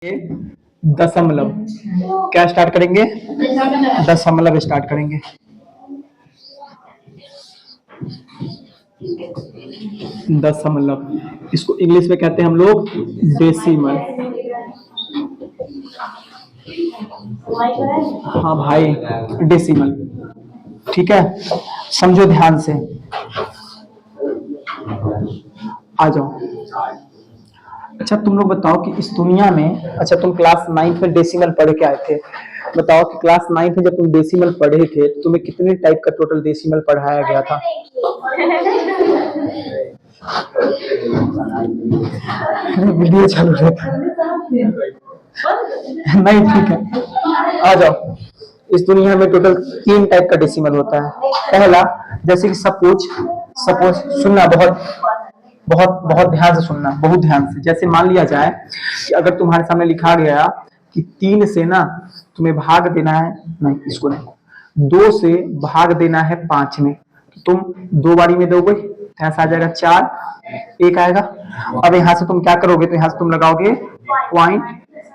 ये दशमलव क्या स्टार्ट करेंगे? दशमलव स्टार्ट करेंगे। दशमलव इसको इंग्लिश में कहते हैं हम लोग डेसिमल। हाँ भाई, डेसिमल। ठीक है, समझो ध्यान से। आ जाओ। अच्छा तुम लोग बताओ कि इस दुनिया में, अच्छा तुम क्लास 9th में डेसिमल पढ़ के आए थे, बताओ कि क्लास 9th में जब तुम डेसिमल पढ़े थे तो तुम्हें कितने टाइप का टोटल डेसिमल पढ़ाया गया था? वीडियो चालू रहता नहीं, ठीक है आ जाओ। इस दुनिया में टोटल 3 टाइप का डेसिमल होता है। पहला, जैसे कि सपोज सपोज सुनना, बहुत बहुत बहुत ध्यान से सुनना, बहुत ध्यान से। जैसे मान लिया जाए कि अगर तुम्हारे सामने लिखा गया कि 3 से ना तुम्हें भाग देना है, नहीं इसको नहीं, 2 से भाग देना है 5 में, तो तुम 2 बारी में दोगे तो यहाँ से आ जाएगा 4, 1 आएगा। अब यहाँ से तुम क्या करोगे, तो यहाँ से तुम लगाओगे पॉइंट,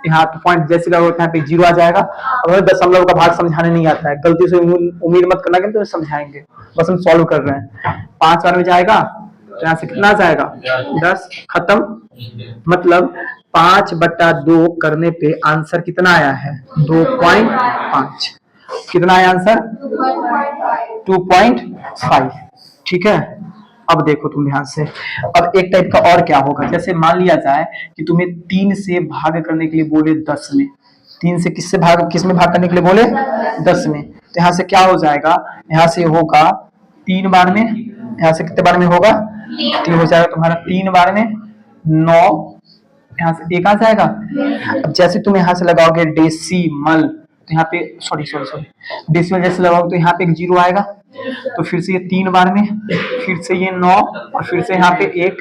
यहाँ पॉइंट जैसे लगाओगे यहाँ पे 0 आ जाएगा। अब हमें दशमलव का भाग समझाने नहीं आता है, गलती से उम्मीद मत करना कि तो समझाएंगे, बस हम सॉल्व कर रहे हैं। 5 बार में जाएगा तो यहाँ से कितना जाएगा 10, खत्म। मतलब 5/2 करने पे आंसर कितना आया है 2.5। कितना आया आंसर 2.5। ठीक है, अब देखो तुम ध्यान से। अब एक टाइप का और क्या होगा, जैसे मान लिया जाए कि तुम्हें 3 से भाग करने के लिए बोले 10 में, 3 से किस में भाग करने के लिए बोले 10 में, तो यहाँ से क्या हो जाएगा, यहाँ से होगा 3 बार में, यहाँ से कितने बार में होगा 3 हो जाएगा तुम्हारा 3 बार में 9, यहाँ से 1 आ जाएगा। अब जैसे तुम यहाँ से लगाओगे डेसिमल, तो यहाँ पे सॉरी डेसिमल जैसे लगाओगे तो यहाँ पे एक 0 आएगा, तो फिर से ये 3 बार में, फिर से ये 9 और फिर से यहाँ पे 1।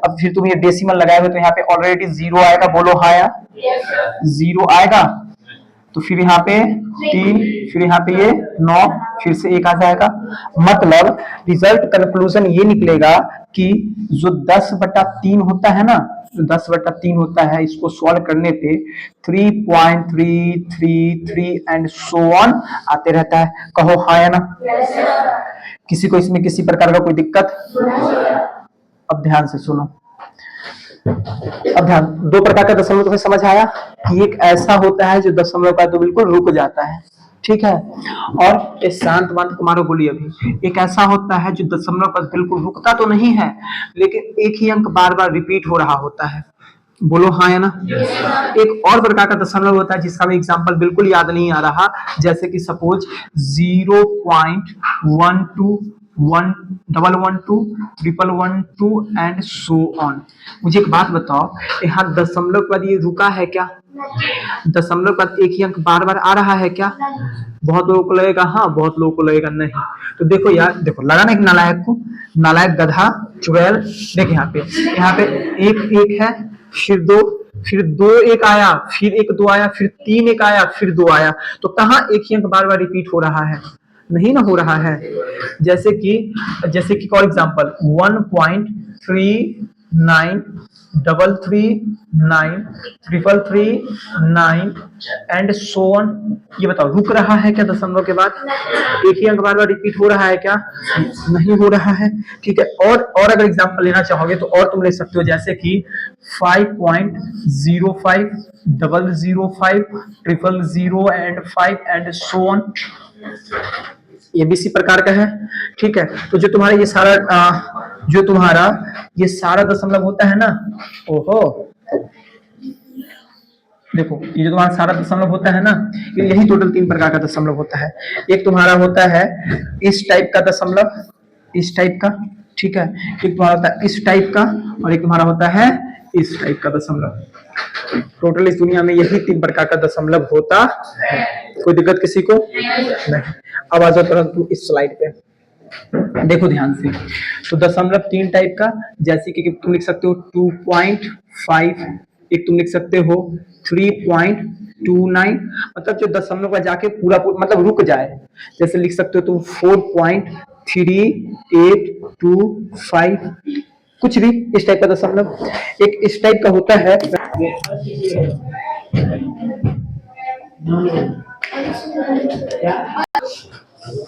अब फिर तुम ये डेसिमल लगाओगे तो यहाँ पे ऑलरेडी 0 आएगा, बोलो हाँ या 0 आएगा। तो फिर यहाँ पे 3, फिर यहाँ पे ये 9, फिर से 1 आ जाएगा। मतलब रिजल्ट कंक्लूजन ये निकलेगा कि जो 10/3 होता है ना, जो 10/3 होता है, इसको सॉल्व करने पे 3.333 एंड सो ऑन आते रहता है। कहो हाँ या ना? किसी को इसमें किसी प्रकार का कोई दिक्कत? अब ध्यान से सुनो, अब ध्यान, 2 प्रकार का दशमलव तुम्हें समझ आया कि एक ऐसा होता है जो दशमलव का तो बिल्कुल रुक जाता है, ठीक है, और एक शांत तुम्हारा बोलिए अभी, एक ऐसा होता है जो दशमलव का बिल्कुल रुकता तो नहीं है लेकिन एक ही अंक बार बार रिपीट हो रहा होता है, बोलो हाँ या ना? एक और प्रकार का दशमलव होता है जिसका भी एग्जांपल बिल्कुल याद नहीं आ रहा, जैसे कि सपोज 0.12 11112 11112 एंड सो ऑन। मुझे एक बात बताओ, यहाँ दशमलव के बाद ये रुका है क्या? दशमलव के बाद एक ही अंक बार बार आ रहा है क्या? बहुत लोगों को लगेगा हाँ, बहुत लोगों को लगेगा नहीं। तो देखो यार, देखो लगा ना एक नालायक को, नालायक गधा चुड़ैल। देख यहाँ पे एक है, फिर 2, फिर 2 1 आया, फिर 1 2 आया, फिर 3 1 आया, फिर 2 आया, तो कहाँ एक ही अंक बार बार रिपीट हो रहा है? नहीं ना हो रहा है। जैसे कि for example 1.393339 and so on, ये बताओ रुक रहा है क्या दशमलव के बाद? एक ही अंक बार बार रिपीट हो रहा है क्या? नहीं हो रहा है। ठीक है, और अगर एग्जांपल लेना चाहोगे तो और तुम ले सकते हो, जैसे कि 5.05 005 000 एंड 5 एंड सो ऑन, ये भी इसी प्रकार का है। ठीक है, तो जो तुम्हारा ये सारा दशमलव होता है ना, ओहो देखो ये जो तुम्हारा सारा दशमलव होता है ना, यही टोटल 3 प्रकार का दशमलव होता है। एक तुम्हारा होता है इस टाइप का दशमलव, इस टाइप का, ठीक है, एक तुम्हारा होता है इस टाइप का, और एक तुम्हारा होता है इस टाइप का दशमलव। टोटल इस दुनिया में यही 3 प्रकार का दशमलव होता है। कोई दिक्कत किसी को? नहीं। अब आ जाओ परंतु इस स्लाइड पे देखो ध्यान से। तो दशमलव 3 टाइप का, जैसे कि तुम लिख सकते हो 2.5, एक तुम लिख सकते हो 3.29, मतलब जो दशमलव का जाके पूरा मतलब रुक जाए, जैसे लिख सकते हो तुम 4.3825, कुछ भी इस टाइप का दशमलव। एक इस टाइप का होता है,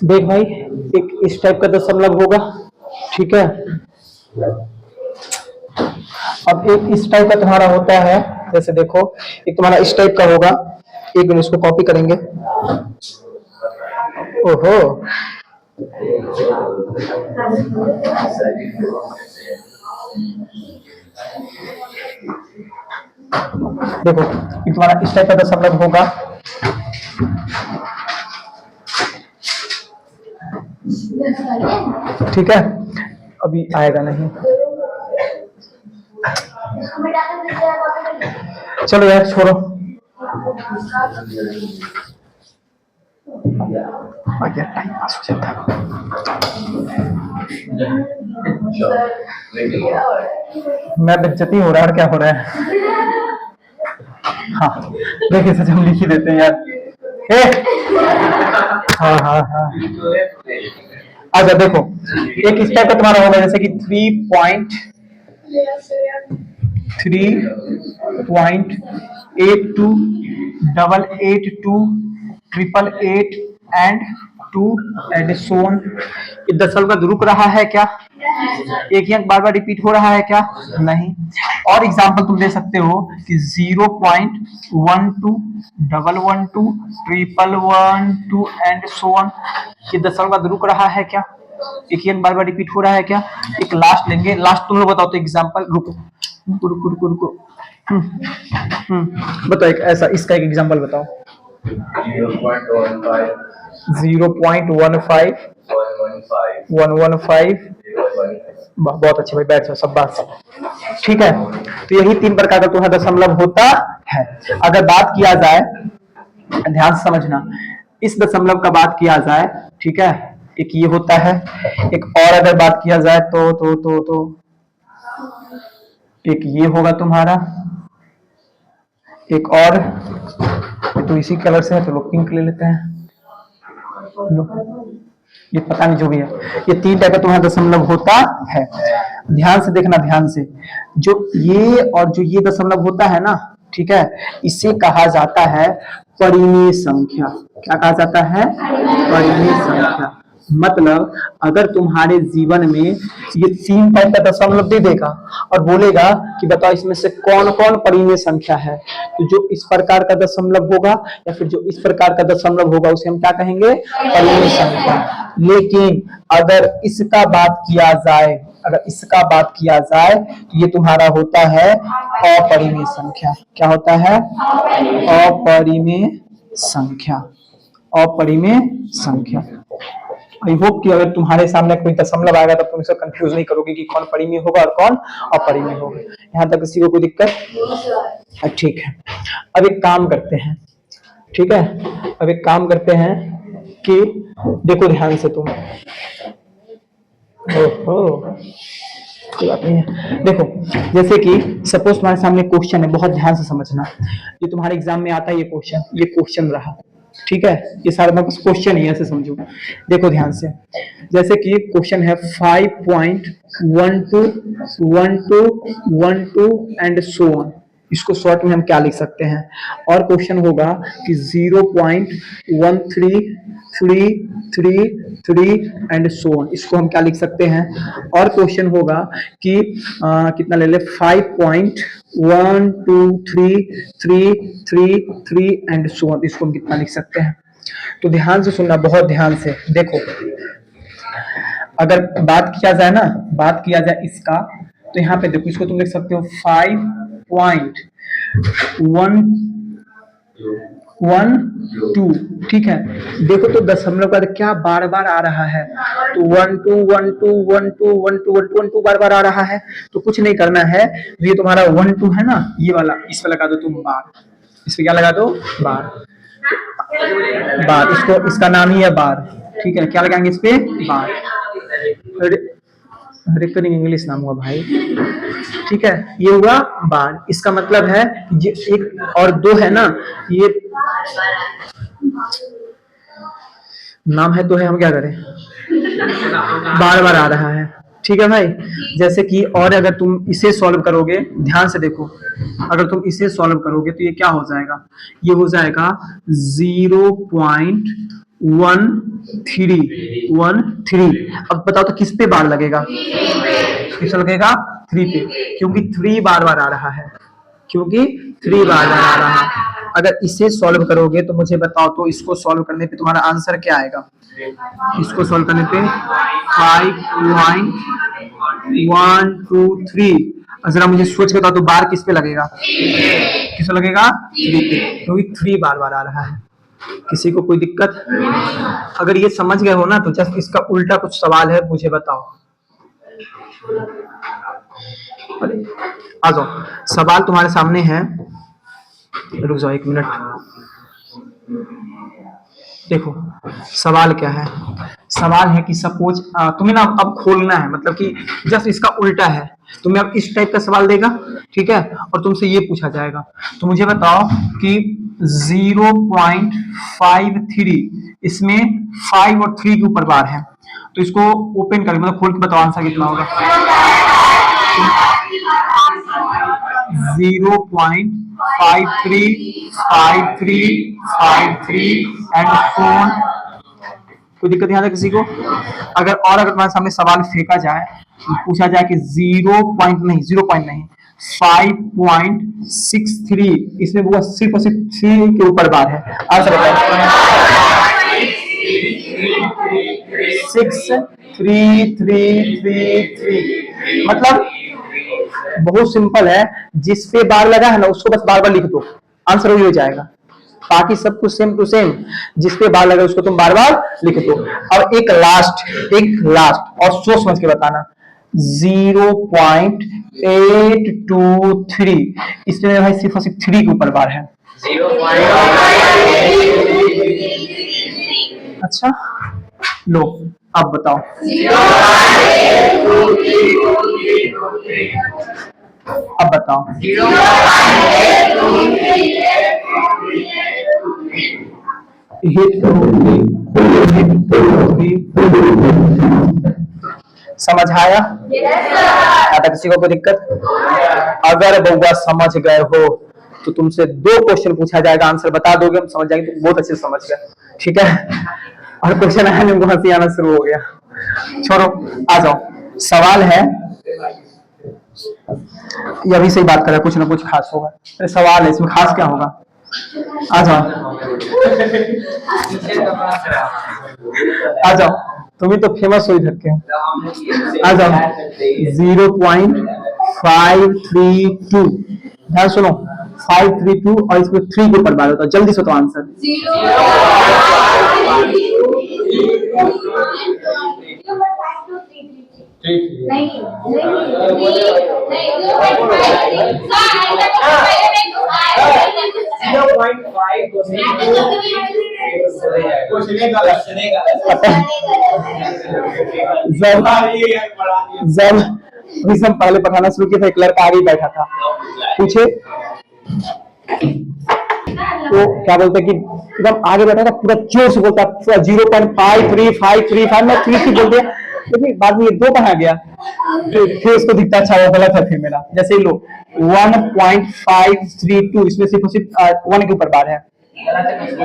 देख भाई, एक इस टाइप का दशमलव होगा, ठीक है। अब एक इस टाइप का तुम्हारा होता है, जैसे देखो एक तुम्हारा इस टाइप का होगा। एक मिनट, इसको कॉपी करेंगे। ओहो, देखो ये तुम्हारा इस टाइप का दशमलव होगा, ठीक है। अभी आएगा नहीं, चलो यार छोड़ो। टाइम पास हो जाता है। मैं बेइज्जती हो रहा है और क्या हो रहा है। हाँ देखिए, सच हम लिख ही देते हैं यार। हाँ हाँ हाँ, अच्छा देखो एक इस टाइप का तुम्हारा होगा, जैसे कि 3.82 डबल 82 ट्रिपल 8 एंड 2 एंड सोन। ये दशमलव रुक रहा है क्या? एक ही अंक बार बार रिपीट हो रहा है क्या? नहीं। और एग्जांपल तुम दे सकते हो कि 0.12 डबल 12 ट्रिपल 12 एंड सोन। ये दशमलव रुक रहा है क्या? एक ही अंक बार बार रिपीट हो रहा है क्या? एक लास्ट लेंगे, लास्ट तुम लोग बताओ तो एग्जांपल। रुको रुको रुको रुको रुको, बताओ एक ऐसा, इसका एक एग्जांपल बताओ। 0.15 115। बहुत अच्छे भाई, बैठ जाओ सब बात, ठीक है। तो यही तीन प्रकार का तुम्हारा दशमलव होता है। अगर बात किया जाए, ध्यान से समझना, इस दशमलव का बात किया जाए, ठीक है, एक ये होता है। एक और अगर बात किया जाए तो एक ये होगा तुम्हारा, एक और, तो इसी कलर से है तो लोग पिंक ले लेते हैं। ये पता नहीं जो भी है, ये तीन टाइप का तुम्हारा दशमलव होता है। ध्यान से देखना, ध्यान से, जो ये और जो ये दशमलव होता है ना, ठीक है, इसे कहा जाता है परिमेय संख्या। क्या कहा जाता है? परिमेय संख्या। मतलब अगर तुम्हारे जीवन में ये तीन टाइप का दशमलव दे देगा और बोलेगा कि बताओ इसमें से कौन कौन परिमेय संख्या है, तो जो इस प्रकार का दशमलव होगा या फिर जो इस प्रकार का दशमलव होगा उसे हम क्या कहेंगे? परिमेय संख्या। लेकिन अगर इसका बात किया जाए, अगर इसका बात किया जाए तो ये तुम्हारा होता है अपरिमेय संख्या। क्या होता है? अपरिमेय संख्या। अपरिमेय संख्या। आई होप कि अगर तुम्हारे सामने कोई दशमलव आएगा तो तुम इसे कंफ्यूज नहीं करोगे कि कौन परिमेय होगा और कौन अपरिमेय होगा। यहाँ तक किसी को कोई दिक्कत? ठीक है, अब एक काम करते हैं, ठीक है, अब एक काम करते हैं कि देखो ध्यान से तुम, ओहो कोई बात नहीं है। देखो जैसे कि सपोज तुम्हारे सामने क्वेश्चन है, बहुत ध्यान से समझना, ये तुम्हारे एग्जाम में आता है, ये क्वेश्चन रहा, ठीक है, ये सारा बस क्वेश्चन ही, ऐसे समझो। देखो ध्यान से, जैसे कि क्वेश्चन है 5.12 एंड सो ऑन। इसको शॉर्ट में हम क्या लिख सकते हैं? और क्वेश्चन होगा कि 0.1333 एंड सो ऑन। इसको हम क्या लिख सकते हैं? और क्वेश्चन होगा कि कितना ले ले, 5.123333 एंड सो ऑन। इसको हम कितना लिख सकते हैं? तो ध्यान से सुनना, बहुत ध्यान से देखो। अगर बात किया जाए ना, बात किया जाए इसका, तो यहाँ पे देखो, इसको तुम लिख सकते हो 5.112, ठीक है। देखो तो दशमलव का क्या बार बार आ रहा है, तो 12 बार बार आ रहा है, तो कुछ नहीं करना है। ये तुम्हारा 12 है ना, ये वाला, इस पे लगा दो तुम बार, इस पे क्या लगा दो? बार। बार, इसको, इसका नाम ही है बार, ठीक है। क्या लगाएंगे इस पे? बार। रिकरिंग इंग्लिश नाम हुआ भाई, ठीक है, ये हुआ बार। इसका मतलब है ये एक और दो है ना, ये नाम है, दो है, हम क्या करें? बार बार आ रहा है, ठीक है भाई। जैसे कि और अगर तुम इसे सॉल्व करोगे, ध्यान से देखो, अगर तुम इसे सॉल्व करोगे तो ये क्या हो जाएगा, ये हो जाएगा 0.1313। अब बताओ तो किस पे बार लगेगा, किस पे लगेगा, 3 पे, क्योंकि 3 बार बार आ रहा है, क्योंकि 3 बार बार आ रहा है। अगर इसे सॉल्व करोगे तो मुझे बताओ तो इसको सॉल्व करने पे तुम्हारा आंसर क्या आएगा, इसको सॉल्व करने पे 5.123। जरा मुझे सोच के बताओ तो बार किस पे लगेगा, किस पे लगेगा, 3 पे, क्योंकि 3 बार बार आ रहा है। किसी को कोई दिक्कत, अगर ये समझ गए हो ना तो जस्ट इसका उल्टा कुछ सवाल है, मुझे बताओ। अरे आ जाओ, सवाल तुम्हारे सामने है, रुक जाओ 1 मिनट। देखो सवाल क्या है, सवाल है कि सपोज तुम्हें ना अब खोलना है, मतलब कि जस्ट इसका उल्टा है, तुम्हें अब इस टाइप का सवाल देगा, ठीक है, और तुमसे ये पूछा जाएगा, तो मुझे बताओ कि 0.53 इसमें 5 और 3 के ऊपर बार है, तो इसको ओपन करके मतलब खोल के बताओ आंसर कितना होगा। 0.535353 एंड फोन। कोई दिक्कत यहाँ किसी को, अगर तुम्हारे सामने सवाल फेंका जाए, पूछा जाए कि 5.63 इसमें वो सिर्फ और सिर्फ 3 के ऊपर बार है, आंसर बताओ। 63333, मतलब बहुत सिंपल है, जिस पे बार लगा है ना उसको बस बार बार लिख दो, आंसर वही हो जाएगा, बाकी सब कुछ सेम टू सेम, जिस पे बार लगा उसको तुम बार बार लिख दो। अब एक लास्ट और सोच समझ के बताना, 0.823 इसमें भाई सिर्फ और सिर्फ 3 के ऊपर बार है। अच्छा लो अब बताओ, अब बताओ समझ आया? आता किसी को कोई दिक्कत? अगर बउआ समझ गए हो तो तुमसे 2 क्वेश्चन पूछा जाएगा, आंसर बता दोगे, हम समझ जाएंगे, तुम बहुत अच्छे से समझ गए, ठीक है। और क्वेश्चन आया नहीं, हंसी आना शुरू हो गया, छोड़ो आ जाओ। सवाल है, ये अभी से ही बात कर रहा है, कुछ ना कुछ खास होगा, अरे सवाल है इसमें खास क्या होगा, आ जाओ आ जाओ, तुम ही तो फेमस हो इधर के, आ जाओ। 0.532, ध्यान सुनो, 532 और इसमें 3 के ऊपर बार होता है, जल्दी से तो आंसर। जब पहले पढ़ाना शुरू किया था, एक लड़का आगे बैठा था, पूछे तो क्या बोलते कि एकदम आगे बैठा था, पूरा जोर से बोलता, 0.5353 मैं 3 बोलते, लेकिन बाद में ये 2 कहा गया, फिर उसको दिखता अच्छा वो गलत है, फिर मेरा जैसे लो 1.532 इसमें सिर्फ 1 के ऊपर बार है।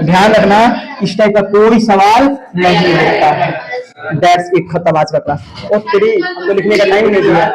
ध्यान रखना इस टाइप का कोई सवाल नहीं होता है। दैट्स इट, खत्म आज का क्लास। और 3 हमको लिखने का टाइम नहीं दिया।